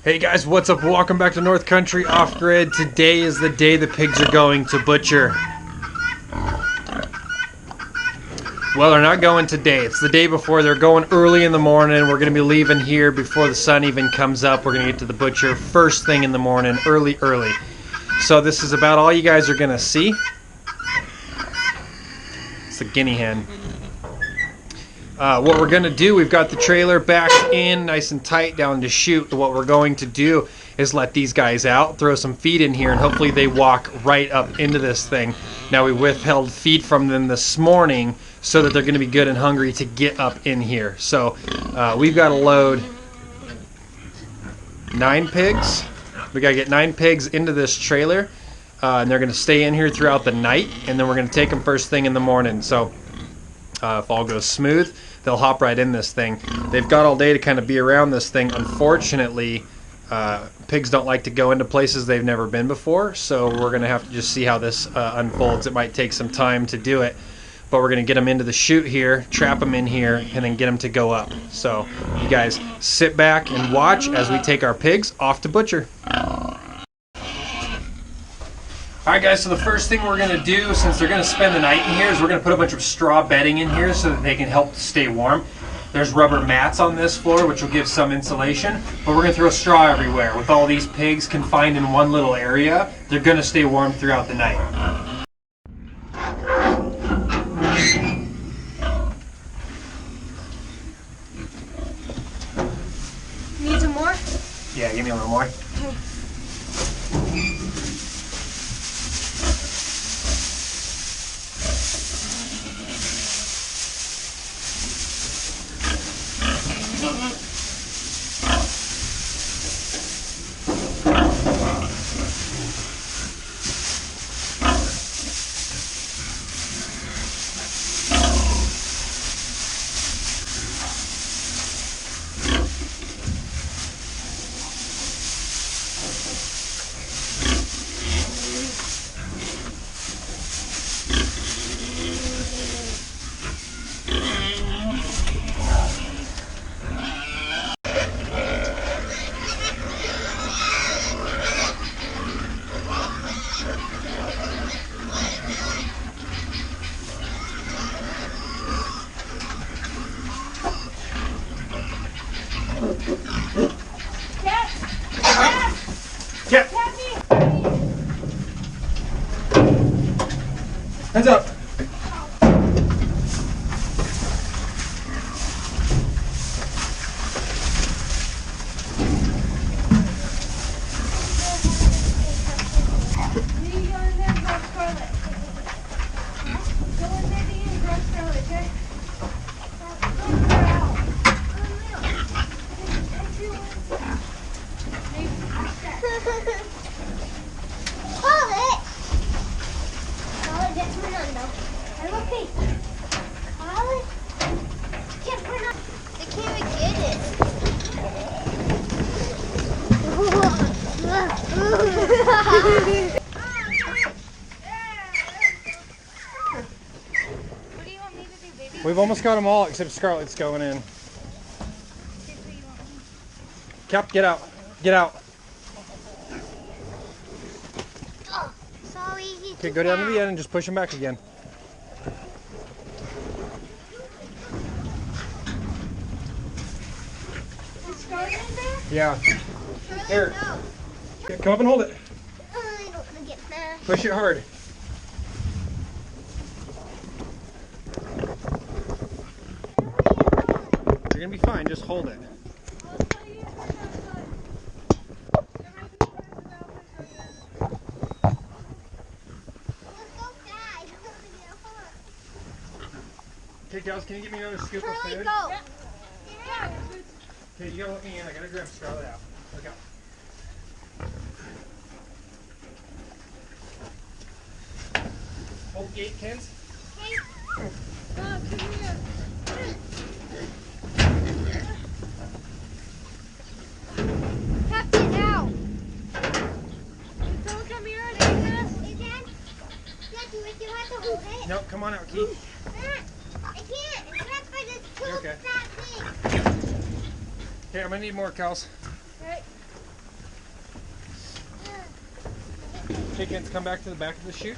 Hey guys, what's up? Welcome back to North Country Off Grid. Today is the day the pigs are going to butcher. Well, they're not going today. It's the day before. They're going early in the morning. We're going to be leaving here before the sun even comes up. We're going to get to the butcher first thing in the morning, early. So this is about all you guys are going to see. It's a guinea hen. What we're going to do, we've got the trailer backed in nice and tight down to chute. What we're going to do is let these guys out, throw some feed in here, and hopefully they walk right up into this thing. Now, we withheld feed from them this morning so that they're going to be good and hungry to get up in here. So we've got to load 9 pigs. We got to get 9 pigs into this trailer, and they're going to stay in here throughout the night, and then we're going to take them first thing in the morning. So if all goes smooth, they'll hop right in this thing. They've got all day to kind of be around this thing. Unfortunately, pigs don't like to go into places they've never been before, so we're going to have to just see how this unfolds. It might take some time to do it, but we're going to get them into the chute here, trap them in here, and then get them to go up. So you guys sit back and watch as we take our pigs off to butcher. Alright guys, so the first thing we're going to do, since they're going to spend the night in here, is we're going to put a bunch of straw bedding in here so that they can help stay warm. There's rubber mats on this floor, which will give some insulation, but we're going to throw straw everywhere. With all these pigs confined in one little area, they're going to stay warm throughout the night. Need some more? Yeah, give me a little more. Okay. Yeah. Hands up. We've almost got them all except Scarlett's going in. Cap, get out. Get out. Oh, sorry. Okay, go down to the end and just push him back again. Is Scarlett in there? Yeah. Here. No. Okay, come up and hold it. I don't want to get mad. Push it hard. You're gonna be fine, just hold it. Okay, gals, can you give me another scoop of food? Go. Okay, you gotta let me in. I gotta grab Scarlett out. Look out. Hold the gate, Kens. Come here. Captain, out. Don't come here. No, come on out, Keith. I can't. It's not for this You're okay. fat thing. Okay, I'm gonna need more, Kels. Alright. Chickens, come back to the back of the chute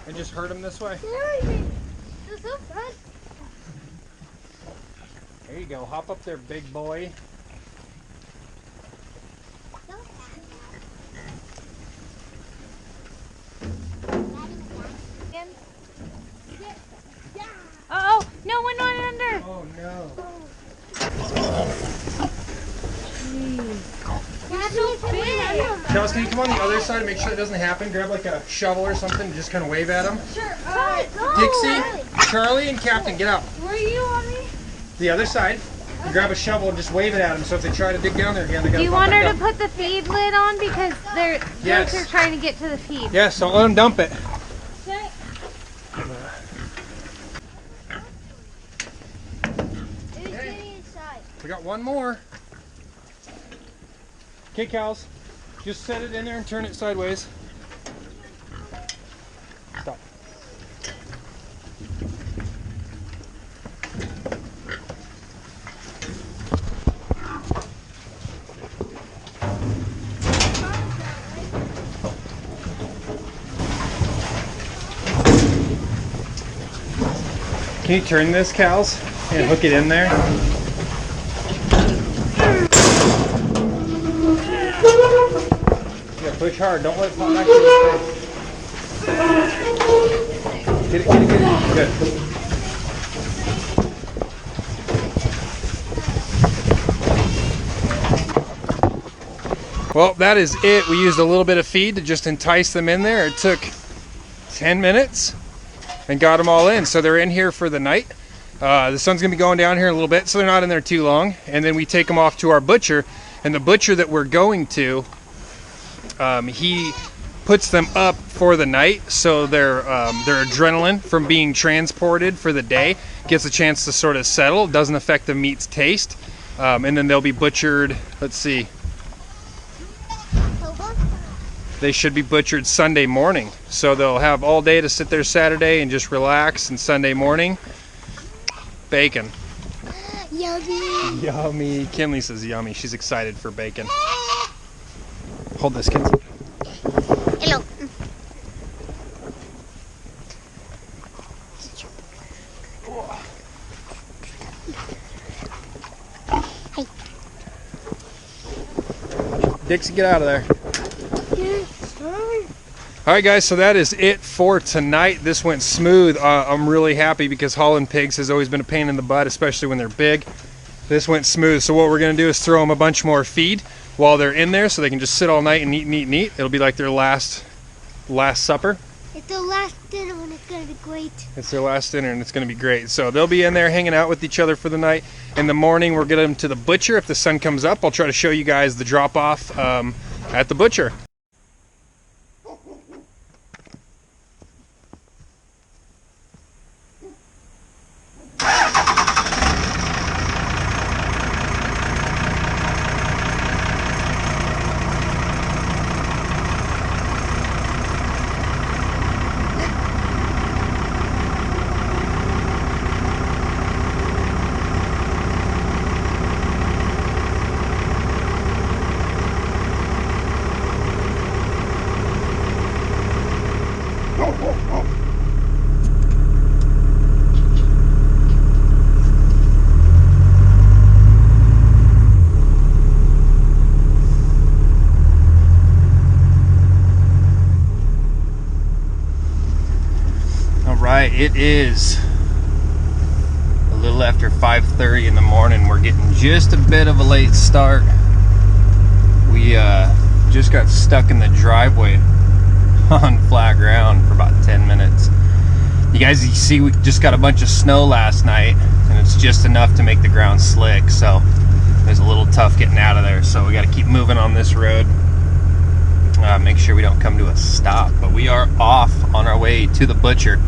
and just herd them this way. This is so fun. There you go. Hop up there, big boy. Oh, no one went under. Oh no. That's so big. Charles, can you come on the other side and make sure it doesn't happen? Grab like a shovel or something and just kind of wave at them. Sure. Dixie, Charlie, and Captain, get out. Where are you on me? The other side. You grab a shovel and just wave it at them. So if they try to dig down there again, they got to Do you want her to put the feed lid on because they're Yes. goats are trying to get to the feed? Yes, don't let them dump it. Okay. Who's getting inside? We got one more. Okay, cows. Just set it in there and turn it sideways. Stop. Can you turn this, cows, and hook it in there? Yeah, push hard. Don't let it fall back to your face. Get it, get it, get it. Good. Well, that is it. We used a little bit of feed to just entice them in there. It took 10 minutes and got them all in. So they're in here for the night. The sun's gonna be going down here in a little bit, so they're not in there too long. And then we take them off to our butcher. And the butcher that we're going to, he puts them up for the night, so their adrenaline from being transported for the day gets a chance to sort of settle. It doesn't affect the meat's taste. And then they'll be butchered, let's see, they should be butchered Sunday morning. So they'll have all day to sit there Saturday and just relax, and Sunday morning, bacon. Yummy. Yummy. Kinley says yummy. She's excited for bacon. Hold this, kids. Hello. Hey. Dixie, get out of there. Alright guys, so that is it for tonight. This went smooth. I'm really happy because hauling pigs has always been a pain in the butt, especially when they're big. This went smooth. So what we're going to do is throw them a bunch more feed while they're in there so they can just sit all night and eat and eat and eat. It'll be like their last supper. It's the last dinner and it's going to be great. It's their last dinner and it's going to be great. So they'll be in there hanging out with each other for the night. In the morning, we're getting them to the butcher. If the sun comes up, I'll try to show you guys the drop off at the butcher. It is a little after 5:30 in the morning. We're getting just a bit of a late start. We just got stuck in the driveway on flat ground for about 10 minutes. You guys see we just got a bunch of snow last night and it's just enough to make the ground slick, so it was a little tough getting out of there. So we got to keep moving on this road. Make sure we don't come to a stop, but we are off on our way to the butcher.